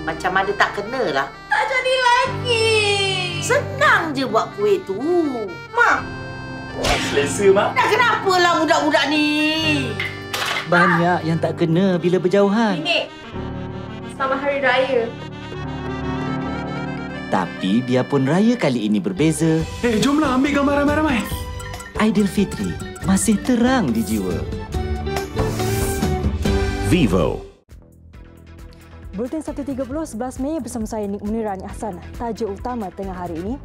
Macam mana tak kena lah. Tak jadi lagi. Senang je buat kuih tu. Mak. Wah, selesa, Mak. Dah kenapalah budak-budak ni? Banyak yang tak kena bila berjauhan. Nenek, selamat Hari Raya. Tapi biarpun raya kali ini berbeza, Jomlah ambil gambar ramai-ramai. Aidilfitri masih terang di jiwa. Vivo. Bulletin 1.30 11 Mei bersama saya Nik Munirani Ahsan. Tajuk utama tengah hari ini.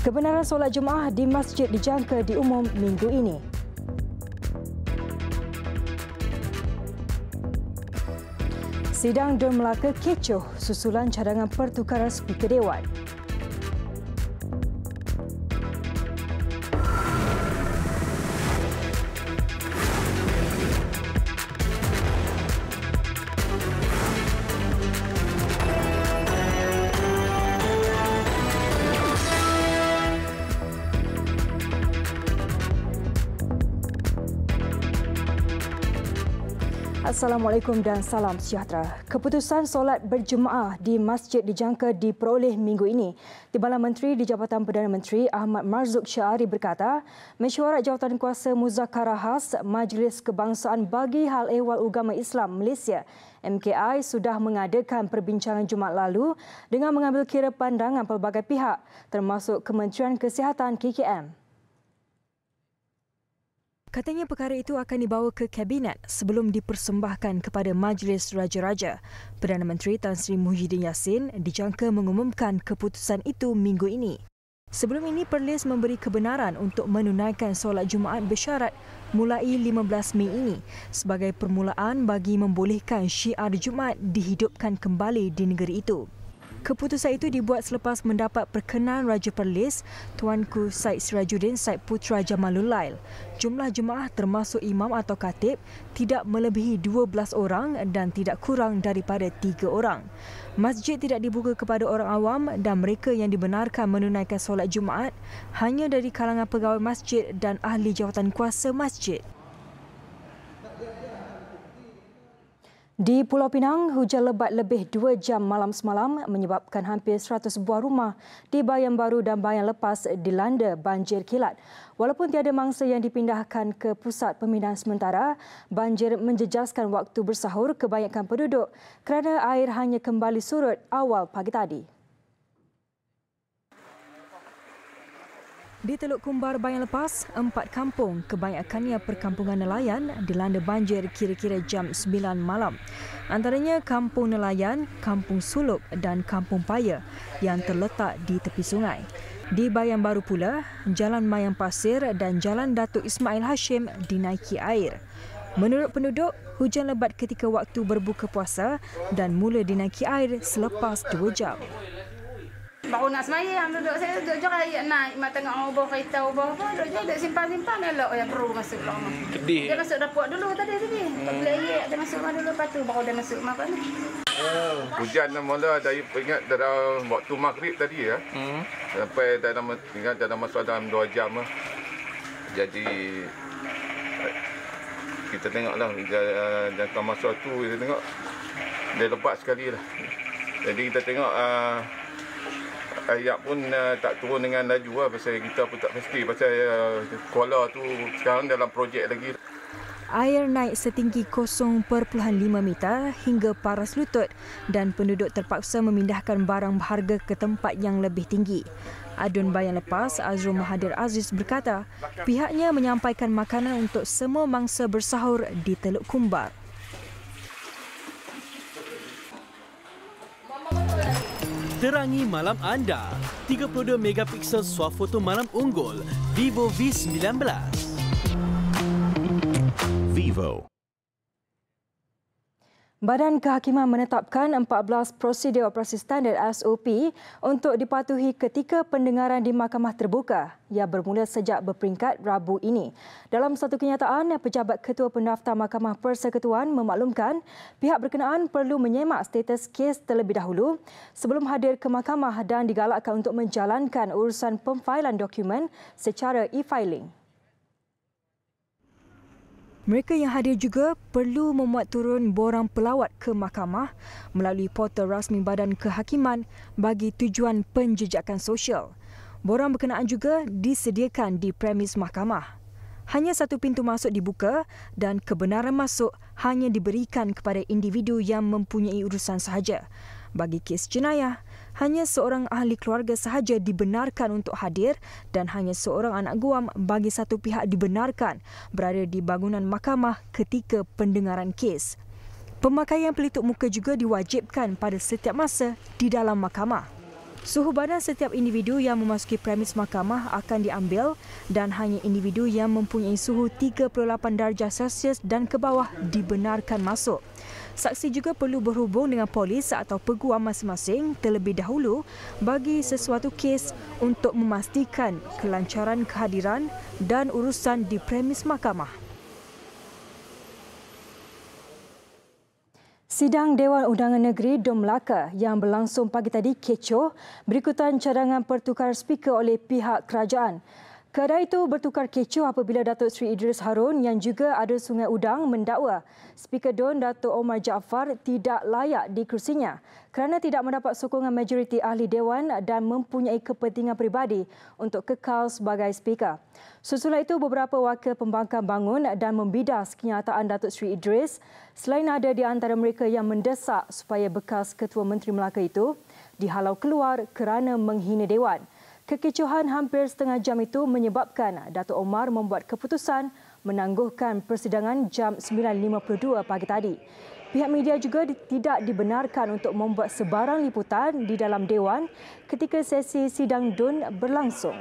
Kebenaran solat Jumaat di masjid dijangka diumum minggu ini. Sidang Dun Melaka kecoh susulan cadangan pertukaran Speaker Dewan. Assalamualaikum dan salam sejahtera. Keputusan solat berjemaah di masjid dijangka diperoleh minggu ini. Timbalan Menteri di Jabatan Perdana Menteri Ahmad Marzuq Syari berkata, mesyuarat jawatankuasa Muzakarah Khas Majlis Kebangsaan bagi Hal Ehwal Agama Islam Malaysia MKI sudah mengadakan perbincangan Jumaat lalu dengan mengambil kira pandangan pelbagai pihak termasuk Kementerian Kesihatan KKM. Katanya perkara itu akan dibawa ke Kabinet sebelum dipersembahkan kepada Majlis Raja-Raja. Perdana Menteri Tan Sri Muhyiddin Yassin dijangka mengumumkan keputusan itu minggu ini. Sebelum ini, Perlis memberi kebenaran untuk menunaikan solat Jumaat bersyarat mulai 15 Mei ini sebagai permulaan bagi membolehkan syiar Jumaat dihidupkan kembali di negeri itu. Keputusan itu dibuat selepas mendapat perkenan Raja Perlis Tuanku Said Sirajuddin Said Putra Jamalul Lail. Jumlah jemaah termasuk imam atau khatib tidak melebihi 12 orang dan tidak kurang daripada 3 orang. Masjid tidak dibuka kepada orang awam dan mereka yang dibenarkan menunaikan solat Jumaat hanya dari kalangan pegawai masjid dan ahli jawatankuasa masjid. Di Pulau Pinang, hujan lebat lebih 2 jam malam semalam menyebabkan hampir 100 buah rumah di Bayan Baru dan Bayan Lepas dilanda banjir kilat. Walaupun tiada mangsa yang dipindahkan ke pusat pemindahan sementara, banjir menjejaskan waktu bersahur kebanyakan penduduk kerana air hanya kembali surut awal pagi tadi. Di Teluk Kumbar Bayan Lepas, 4 kampung, kebanyakannya perkampungan nelayan, dilanda banjir kira-kira jam 9 malam. Antaranya Kampung Nelayan, Kampung Suluk dan Kampung Paya yang terletak di tepi sungai. Di Bayan Baru pula, Jalan Mayang Pasir dan Jalan Datuk Ismail Hashim dinaiki air. Menurut penduduk, hujan lebat ketika waktu berbuka puasa dan mula dinaiki air selepas 2 jam. Baru nak semayang, duduk saya duduk je rakyat naik. Mak tengok ubah kereta, ubah apa. Duduk je, duduk simpan-simpan elok yang perlu masuk rumah. Dia masuk dapur dulu tadi. Tak boleh ayat, dia masuk rumah dulu. Lepas tu baru dia masuk rumah ni. Hujan mula dari ingat dalam waktu maghrib tadi ya. Sampai dalam masa dalam 2 jam lah. Jadi kita tengoklah dalam masa tu kita tengok dia lebat sekali lah. Jadi kita tengok air pun tak turun dengan laju lah. Pasal kita pun tak pasti. Pasal Kuala tu sekarang dalam projek lagi. Air naik setinggi 0.5 meter hingga paras lutut dan penduduk terpaksa memindahkan barang berharga ke tempat yang lebih tinggi. Adun Bayan Lepas, Azrul Mahathir Aziz berkata, pihaknya menyampaikan makanan untuk semua mangsa bersahur di Teluk Kumbar. Terangi malam anda. 32 megapiksel swafoto malam unggul Vivo V19. Vivo. Badan Kehakiman menetapkan 14 prosedur operasi standard SOP untuk dipatuhi ketika pendengaran di Mahkamah Terbuka yang bermula sejak berperingkat Rabu ini. Dalam satu kenyataan, Pejabat Ketua Pendaftar Mahkamah Persekutuan memaklumkan pihak berkenaan perlu menyemak status kes terlebih dahulu sebelum hadir ke mahkamah dan digalakkan untuk menjalankan urusan pemfailan dokumen secara e-filing. Mereka yang hadir juga perlu memuat turun borang pelawat ke mahkamah melalui portal rasmi Badan Kehakiman bagi tujuan penjejakan sosial. Borang berkenaan juga disediakan di premis mahkamah. Hanya satu pintu masuk dibuka dan kebenaran masuk hanya diberikan kepada individu yang mempunyai urusan sahaja. Bagi kes jenayah, hanya seorang ahli keluarga sahaja dibenarkan untuk hadir dan hanya seorang anak guam bagi satu pihak dibenarkan berada di bangunan mahkamah ketika pendengaran kes. Pemakaian pelitup muka juga diwajibkan pada setiap masa di dalam mahkamah. Suhu badan setiap individu yang memasuki premis mahkamah akan diambil dan hanya individu yang mempunyai suhu 38 darjah Celsius dan ke bawah dibenarkan masuk. Saksi juga perlu berhubung dengan polis atau peguam masing-masing terlebih dahulu bagi sesuatu kes untuk memastikan kelancaran kehadiran dan urusan di premis mahkamah. Sidang Dewan Undangan Negeri Dom Melaka yang berlangsung pagi tadi kecoh berikutan cadangan pertukaran speaker oleh pihak kerajaan. Keadaan itu bertukar kecoh apabila Datuk Seri Idris Harun yang juga ada Sungai Udang mendakwa Speaker DUN Datuk Omar Jaafar tidak layak di kerusinya kerana tidak mendapat sokongan majoriti ahli Dewan dan mempunyai kepentingan peribadi untuk kekal sebagai Speaker. Susulan itu, beberapa wakil pembangkang bangun dan membidas kenyataan Datuk Seri Idris selain ada di antara mereka yang mendesak supaya bekas Ketua Menteri Melaka itu dihalau keluar kerana menghina Dewan. Kekecohan hampir setengah jam itu menyebabkan Datuk Omar membuat keputusan menangguhkan persidangan jam 9.52 pagi tadi. Pihak media juga tidak dibenarkan untuk membuat sebarang liputan di dalam Dewan ketika sesi sidang DUN berlangsung.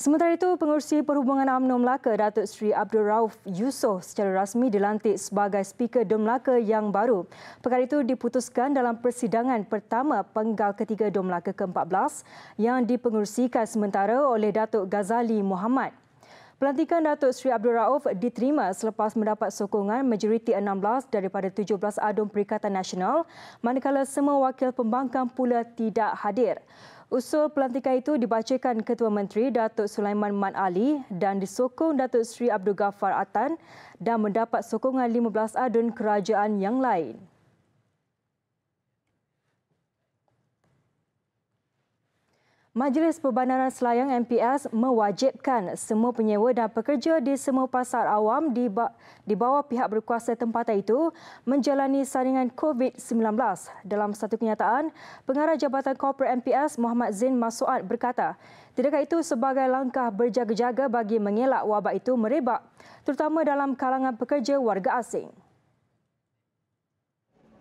Sementara itu, Pengerusi Perhubungan UMNO Melaka Datuk Seri Abdul Rauf Yusof secara rasmi dilantik sebagai Speaker DUN Melaka yang baru. Perkara itu diputuskan dalam persidangan pertama penggal ketiga DUN Melaka ke-14 yang dipengerusikan sementara oleh Datuk Ghazali Muhammad. Pelantikan Datuk Seri Abdul Rauf diterima selepas mendapat sokongan majoriti 16 daripada 17 adun Perikatan Nasional, manakala semua wakil pembangkang pula tidak hadir. Usul pelantikan itu dibacakan Ketua Menteri Datuk Sulaiman Mat Ali dan disokong Datuk Seri Abdul Ghaffar Attan dan mendapat sokongan 15 adun kerajaan yang lain. Majlis Perbandaran Selayang MPS mewajibkan semua penyewa dan pekerja di semua pasar awam di bawah pihak berkuasa tempatan itu menjalani saringan COVID-19. Dalam satu kenyataan, Pengarah Jabatan Korporat MPS Muhammad Zain Masuad berkata, tindakan itu sebagai langkah berjaga-jaga bagi mengelak wabak itu merebak, terutama dalam kalangan pekerja warga asing.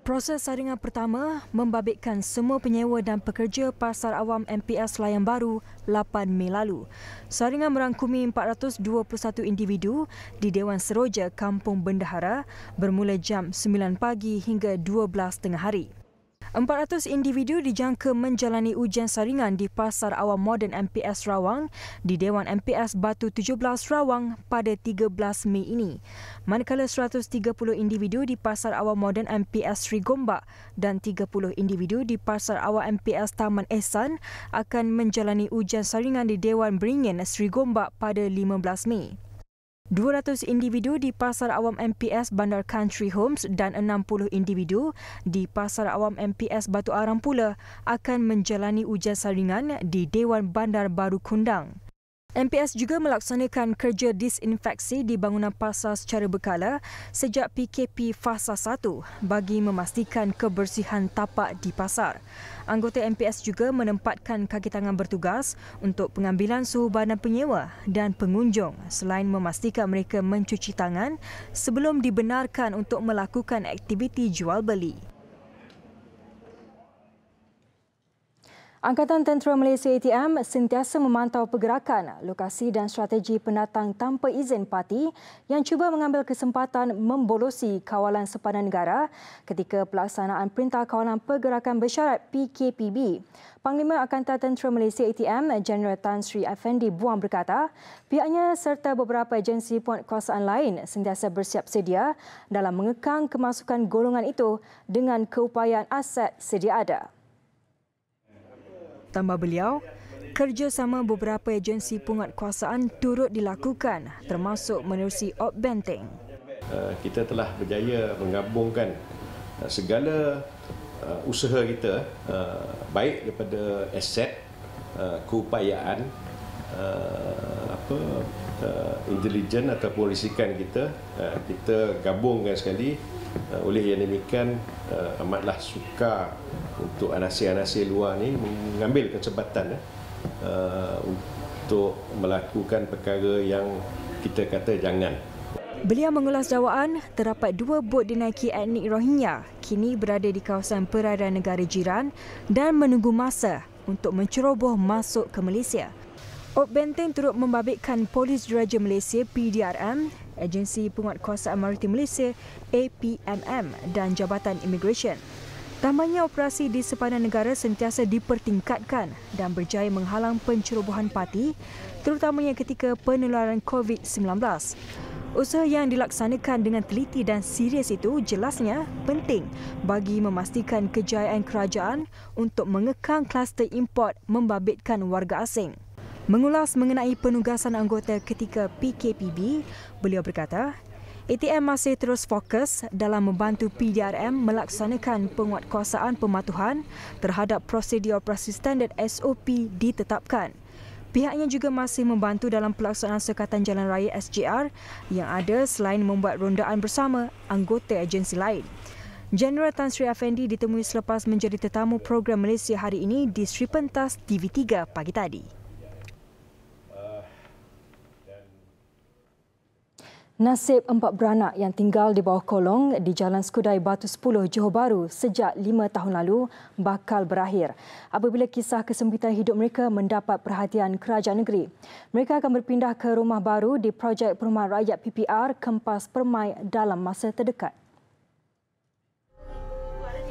Proses saringan pertama membabitkan semua penyewa dan pekerja pasar awam MPS Selayang Baru 8 Mei lalu. Saringan merangkumi 421 individu di Dewan Seroja Kampung Bendahara bermula jam 9 pagi hingga 12 tengah hari. 400 individu dijangka menjalani ujian saringan di Pasar Awam Moden MPS Rawang di Dewan MPS Batu 17 Rawang pada 13 Mei ini. Manakala 130 individu di Pasar Awam Moden MPS Sri Gombak dan 30 individu di Pasar Awam MPS Taman Ehsan akan menjalani ujian saringan di Dewan Beringin Sri Gombak pada 15 Mei. 200 individu di Pasar Awam MPS Bandar Country Homes dan 60 individu di Pasar Awam MPS Batu Arang pula akan menjalani ujian saringan di Dewan Bandar Baru Kundang. MPS juga melaksanakan kerja disinfeksi di bangunan pasar secara berkala sejak PKP Fasa 1 bagi memastikan kebersihan tapak di pasar. Anggota MPS juga menempatkan kaki tangan bertugas untuk pengambilan suhu badan penyewa dan pengunjung selain memastikan mereka mencuci tangan sebelum dibenarkan untuk melakukan aktiviti jual beli. Angkatan Tentera Malaysia ATM sentiasa memantau pergerakan, lokasi dan strategi pendatang tanpa izin parti yang cuba mengambil kesempatan membolosi kawalan sepadan negara ketika pelaksanaan Perintah Kawalan Pergerakan Bersyarat PKPB. Panglima Angkatan Tentera Malaysia ATM, Jeneral Tan Sri Effendi Buang berkata, pihaknya serta beberapa agensi penguatkuasaan lain sentiasa bersiap sedia dalam mengekang kemasukan golongan itu dengan keupayaan aset sedia ada. Tambah beliau, kerjasama beberapa agensi penguatkuasaan turut dilakukan termasuk menerusi Op Benteng. Kita telah berjaya menggabungkan segala usaha kita, baik daripada aset, keupayaan, intelijen ataupun risikan kita gabungkan sekali. Oleh yang demikian, amatlah sukar untuk anasir-anasir luar ni mengambil kesempatan untuk melakukan perkara yang kita kata jangan. Beliau mengulas dakwaan terdapat 2 bot dinaiki etnik Rohingya kini berada di kawasan perairan negara jiran dan menunggu masa untuk menceroboh masuk ke Malaysia. Op Benteng turut membabitkan Polis Diraja Malaysia PDRM, Agensi Penguatkuasaan Maritim Malaysia APMM dan Jabatan Immigration. Tambahnya, operasi di sepanjang negara sentiasa dipertingkatkan dan berjaya menghalang pencerobohan parti, terutamanya ketika penularan COVID-19. Usaha yang dilaksanakan dengan teliti dan serius itu jelasnya penting bagi memastikan kejayaan kerajaan untuk mengekang kluster import membabitkan warga asing. Mengulas mengenai penugasan anggota ketika PKPB, beliau berkata, ATM masih terus fokus dalam membantu PDRM melaksanakan penguatkuasaan pematuhan terhadap prosedur operasi standard SOP ditetapkan. Pihaknya juga masih membantu dalam pelaksanaan Sekatan Jalan Raya SJR yang ada selain membuat rondaan bersama anggota agensi lain. Jeneral Tan Sri Afendi ditemui selepas menjadi tetamu program Malaysia Hari Ini di Sri Pentas TV3 pagi tadi. Nasib 4 beranak yang tinggal di bawah kolong di Jalan Skudai Batu 10 Johor Bahru sejak 5 tahun lalu bakal berakhir apabila kisah kesempitan hidup mereka mendapat perhatian kerajaan negeri. Mereka akan berpindah ke rumah baru di projek perumahan rakyat PPR Kempas Permai dalam masa terdekat.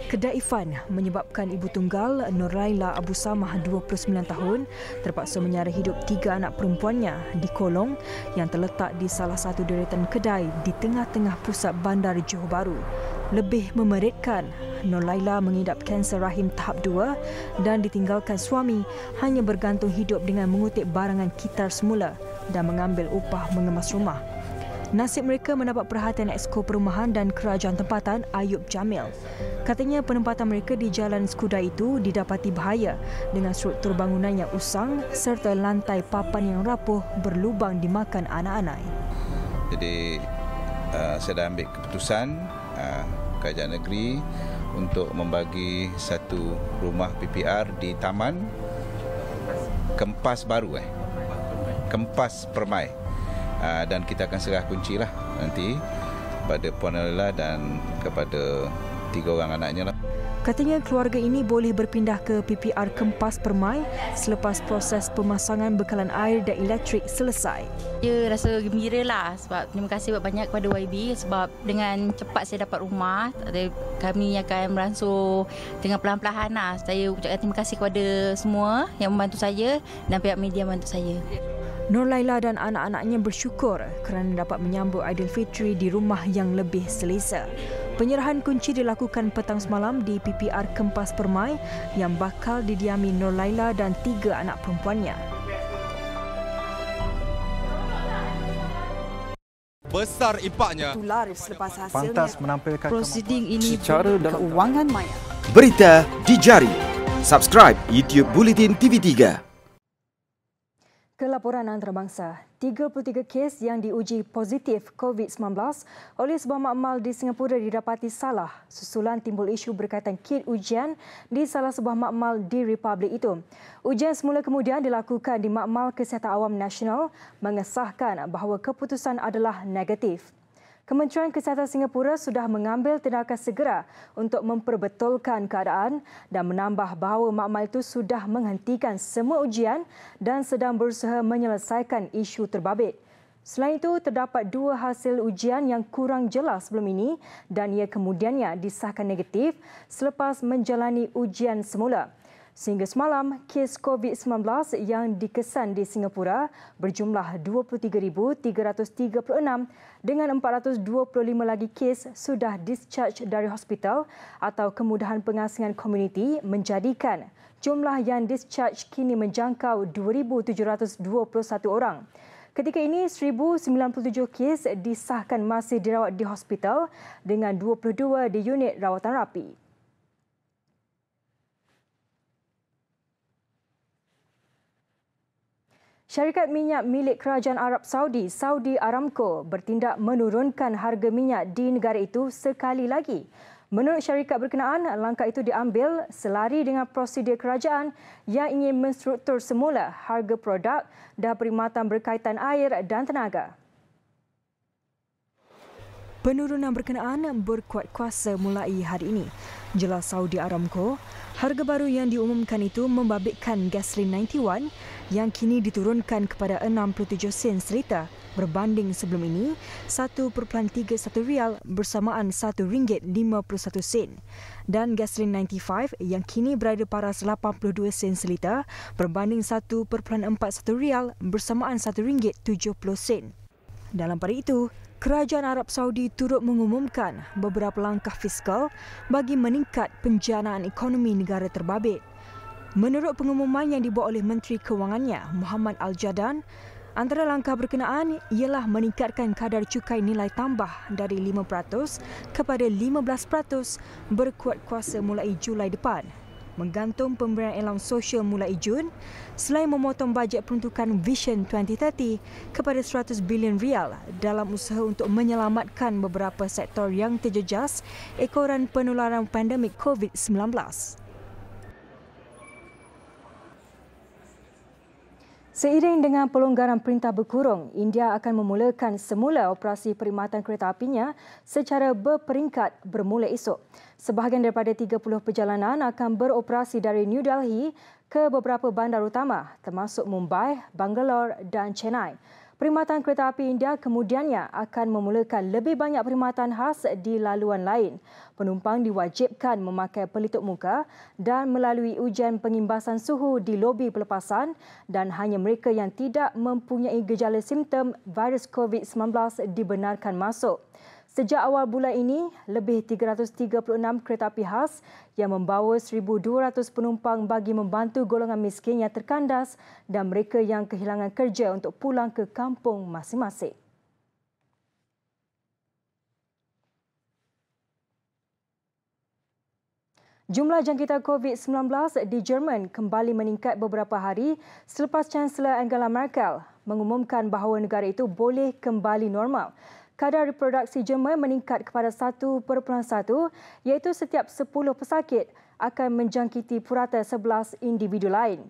Kedaifan menyebabkan ibu tunggal Nurlaila Abu Samah 29 tahun terpaksa menyara hidup 3 anak perempuannya di kolong yang terletak di salah satu deretan kedai di tengah-tengah pusat bandar Johor Bahru. Lebih memeritkan, Nurlaila mengidap kanser rahim tahap 2 dan ditinggalkan suami hanya bergantung hidup dengan mengutip barangan kitar semula dan mengambil upah mengemas rumah. Nasib mereka mendapat perhatian Exco Perumahan dan Kerajaan Tempatan Ayub Jamil. Katanya penempatan mereka di Jalan Skudai itu didapati bahaya dengan struktur bangunan yang usang serta lantai papan yang rapuh berlubang dimakan anak-anak. Jadi saya dah ambil keputusan Kerajaan Negeri untuk membagi satu rumah PPR di Taman Kempas Baru Kempas Permai. Dan kita akan serah kunci lah nanti pada Puan Nurlaila dan kepada 3 orang anaknya lah. Katanya keluarga ini boleh berpindah ke PPR Kempas Permai selepas proses pemasangan bekalan air dan elektrik selesai. Saya rasa gembira lah sebab terima kasih banyak kepada YB sebab dengan cepat saya dapat rumah. Kami akan beransur dengan perlahan-lahan lah. Saya ucapkan terima kasih kepada semua yang membantu saya dan pihak media membantu saya. Nurlaila dan anak-anaknya bersyukur kerana dapat menyambut Aidilfitri di rumah yang lebih selesa. Penyerahan kunci dilakukan petang semalam di PPR Kempas Permai yang bakal didiami Nurlaila dan 3 anak perempuannya. Besar impaknya. Tular selepas hasilnya. Pantas menampilkan prosiding ini secara dalam keuangan maya. Berita di jari. Subscribe YouTube Bulletin TV3. Kelaporan antarabangsa, 33 kes yang diuji positif COVID-19 oleh sebuah makmal di Singapura didapati salah susulan timbul isu berkaitan kit ujian di salah sebuah makmal di Republik itu. Ujian semula kemudian dilakukan di Makmal Kesihatan Awam Nasional mengesahkan bahawa keputusan adalah negatif. Kementerian Kesihatan Singapura sudah mengambil tindakan segera untuk memperbetulkan keadaan dan menambah bahawa makmal itu sudah menghentikan semua ujian dan sedang berusaha menyelesaikan isu terbabit. Selain itu, terdapat 2 hasil ujian yang kurang jelas sebelum ini dan ia kemudiannya disahkan negatif selepas menjalani ujian semula. Sehingga semalam, kes COVID-19 yang dikesan di Singapura berjumlah 23,336 dengan 425 lagi kes sudah discharge dari hospital atau kemudahan pengasingan komuniti menjadikan jumlah yang discharge kini menjangkau 2,721 orang. Ketika ini, 1,097 kes disahkan masih dirawat di hospital dengan 22 di unit rawatan rapi. Syarikat minyak milik Kerajaan Arab Saudi, Saudi Aramco, bertindak menurunkan harga minyak di negara itu sekali lagi. Menurut syarikat berkenaan, langkah itu diambil selari dengan prosedur kerajaan yang ingin menstruktur semula harga produk dan perkhidmatan berkaitan air dan tenaga. Penurunan berkenaan berkuat kuasa mulai hari ini. Jelas Saudi Aramco, harga baru yang diumumkan itu membabitkan gasolin 91 yang kini diturunkan kepada 67 sen seliter berbanding sebelum ini RM1.31 bersamaan RM1.51 dan gasolin 95 yang kini berada paras 82 sen seliter berbanding RM1.41 bersamaan RM1.70. Dalam pada itu, Kerajaan Arab Saudi turut mengumumkan beberapa langkah fiskal bagi meningkat penjanaan ekonomi negara terbabit. Menurut pengumuman yang dibuat oleh Menteri Kewangannya, Muhammad Al-Jadan, antara langkah berkenaan ialah meningkatkan kadar cukai nilai tambah dari 5% kepada 15% berkuat kuasa mulai Julai depan. Menggantung pemberian alam sosial mulai Jun, selain memotong bajet peruntukan Vision 2030 kepada RM100 bilion dalam usaha untuk menyelamatkan beberapa sektor yang terjejas ekoran penularan pandemik COVID-19. Seiring dengan pelonggaran perintah berkurung, India akan memulakan semula operasi perkhidmatan kereta apinya secara berperingkat bermula esok. Sebahagian daripada 30 perjalanan akan beroperasi dari New Delhi ke beberapa bandar utama termasuk Mumbai, Bangalore dan Chennai. Perkhidmatan kereta api India kemudiannya akan memulakan lebih banyak perkhidmatan khas di laluan lain. Penumpang diwajibkan memakai pelitup muka dan melalui ujian pengimbasan suhu di lobi pelepasan dan hanya mereka yang tidak mempunyai gejala simptom virus COVID-19 dibenarkan masuk. Sejak awal bulan ini, lebih 336 kereta api khas yang membawa 1,200 penumpang bagi membantu golongan miskin yang terkandas dan mereka yang kehilangan kerja untuk pulang ke kampung masing-masing. Jumlah jangkitan COVID-19 di Jerman kembali meningkat beberapa hari selepas Chancellor Angela Merkel mengumumkan bahawa negara itu boleh kembali normal. Kadar reproduksi Jerman meningkat kepada 1.1 iaitu setiap 10 pesakit akan menjangkiti purata 11 individu lain.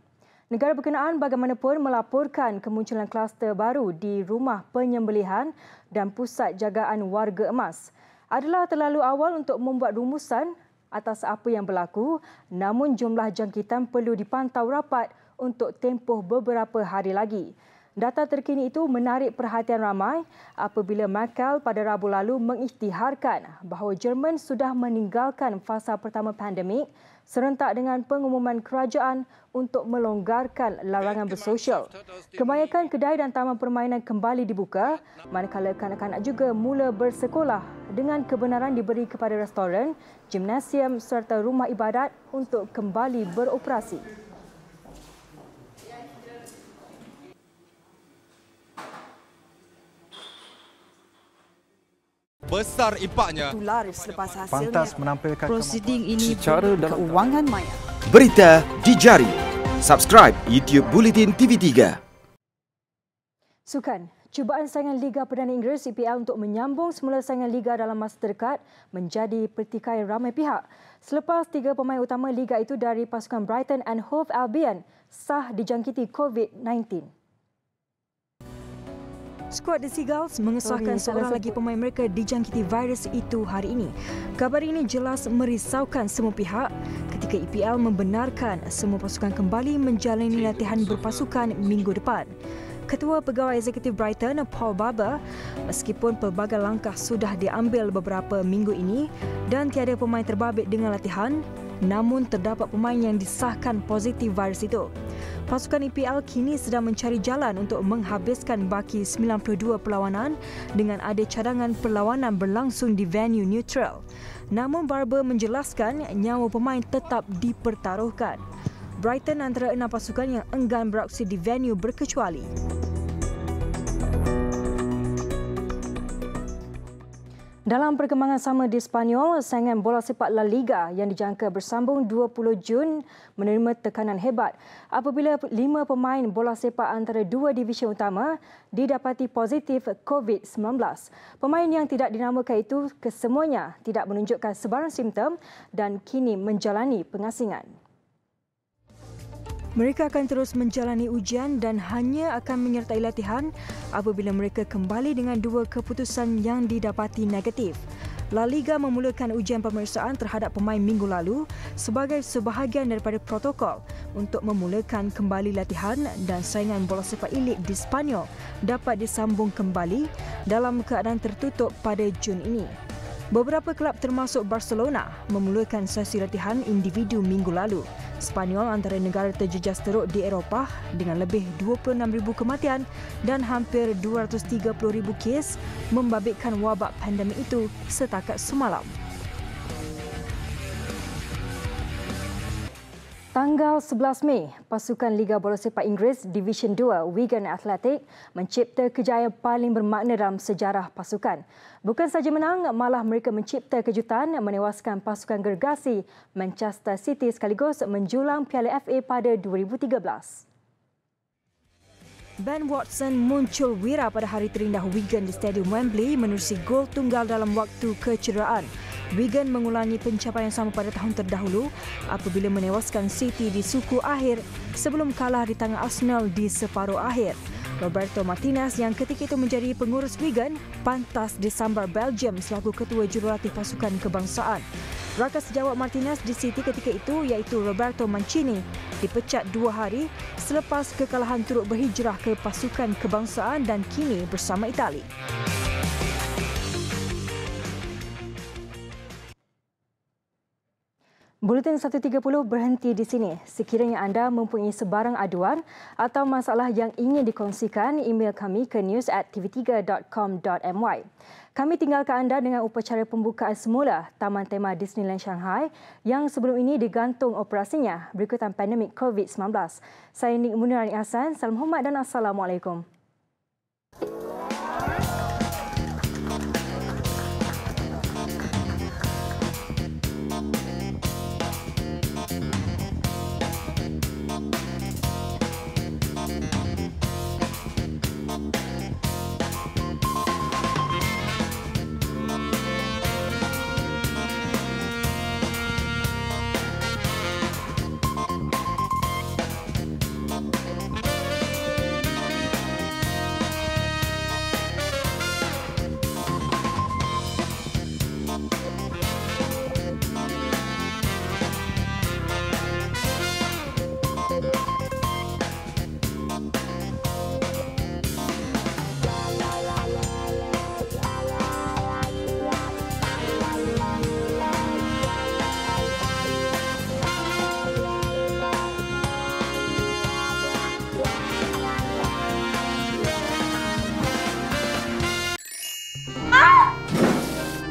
Negara berkenaan bagaimanapun melaporkan kemunculan kluster baru di rumah penyembelihan dan pusat jagaan warga emas. Adalah terlalu awal untuk membuat rumusan atas apa yang berlaku, namun jumlah jangkitan perlu dipantau rapat untuk tempoh beberapa hari lagi. Data terkini itu menarik perhatian ramai apabila Merkel pada Rabu lalu mengisytiharkan bahawa Jerman sudah meninggalkan fasa pertama pandemik serentak dengan pengumuman kerajaan untuk melonggarkan larangan bersosial. Kebanyakan kedai dan taman permainan kembali dibuka, manakala kanak-kanak juga mula bersekolah dengan kebenaran diberi kepada restoran, gimnasium serta rumah ibadat untuk kembali beroperasi. Besar impaknya. Laris selepas hasilnya. Pantas menampilkan prosiding ini secara dalam keuangan maya. Berita di jari. Subscribe YouTube Bulletin TV3. Sukan. Cubaan saingan Liga Perdana Inggeris EPL untuk menyambung semula saingan Liga dalam masa terdekat menjadi pertikaian ramai pihak. Selepas 3 pemain utama Liga itu dari pasukan Brighton and Hove Albion sah dijangkiti COVID-19. Skuad The Seagulls mengesahkan seorang lagi pemain mereka dijangkiti virus itu hari ini. Kabar ini jelas merisaukan semua pihak ketika EPL membenarkan semua pasukan kembali menjalani latihan berpasukan minggu depan. Ketua Pegawai Eksekutif Brighton, Paul Barber, meskipun pelbagai langkah sudah diambil beberapa minggu ini dan tiada pemain terbabit dengan latihan, namun terdapat pemain yang disahkan positif virus itu. Pasukan EPL kini sedang mencari jalan untuk menghabiskan baki 92 perlawanan dengan ada cadangan perlawanan berlangsung di venue neutral. Namun Barber menjelaskan nyawa pemain tetap dipertaruhkan. Brighton antara 6 pasukan yang enggan beraksi di venue berkecuali. Dalam perkembangan sama di Sepanyol, saingan bola sepak La Liga yang dijangka bersambung 20 Jun menerima tekanan hebat apabila 5 pemain bola sepak antara 2 divisyen utama didapati positif COVID-19. Pemain yang tidak dinamakan itu kesemuanya tidak menunjukkan sebarang simptom dan kini menjalani pengasingan. Mereka akan terus menjalani ujian dan hanya akan menyertai latihan apabila mereka kembali dengan 2 keputusan yang didapati negatif. La Liga memulakan ujian pemeriksaan terhadap pemain minggu lalu sebagai sebahagian daripada protokol untuk memulakan kembali latihan dan saingan bola sepak elit di Sepanyol dapat disambung kembali dalam keadaan tertutup pada Jun ini. Beberapa kelab termasuk Barcelona memulakan sesi latihan individu minggu lalu. Sepanyol antara negara terjejas teruk di Eropah dengan lebih 26,000 kematian dan hampir 230,000 kes membabitkan wabak pandemik itu setakat semalam. Tanggal 11 Mei, pasukan Liga Bola Sepak Inggeris Division 2 Wigan Athletic mencipta kejayaan paling bermakna dalam sejarah pasukan. Bukan sahaja menang, malah mereka mencipta kejutan menewaskan pasukan gergasi Manchester City sekaligus menjulang Piala FA pada 2013. Ben Watson muncul wira pada hari terindah Wigan di Stadium Wembley menerusi gol tunggal dalam waktu kecederaan. Wigan mengulangi pencapaian sama pada tahun terdahulu apabila menewaskan City di suku akhir sebelum kalah di tangan Arsenal di separuh akhir. Roberto Martinez yang ketika itu menjadi pengurus Wigan pantas disambar Belgium selaku ketua jurulatih pasukan kebangsaan. Rakan sejawat Martinez di City ketika itu iaitu Roberto Mancini dipecat 2 hari selepas kekalahan turut berhijrah ke pasukan kebangsaan dan kini bersama Itali. Buletin 1.30 berhenti di sini. Sekiranya anda mempunyai sebarang aduan atau masalah yang ingin dikongsikan, email kami ke news@tv3.com.my. Kami tinggalkan anda dengan upacara pembukaan semula Taman Tema Disneyland Shanghai yang sebelum ini digantung operasinya berikutan pandemik COVID-19. Saya Nik Munirani Ahsan. Salam hormat dan Assalamualaikum.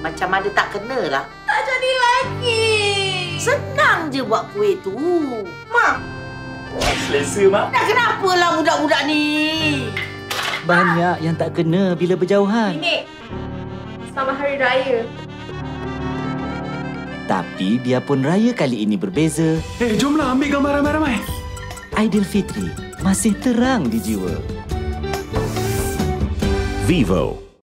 Macam ada tak kena lah. Tak jadi lagi. Senang je buat kuih tu. Mak. Wah, selesa, Mak. Dah kenapalah budak-budak ni? Banyak yang tak kena bila berjauhan. Nenek, selamat Hari Raya. Tapi biarpun raya kali ini berbeza, Jomlah ambil gambar ramai-ramai. Aidilfitri masih terang di jiwa. Vivo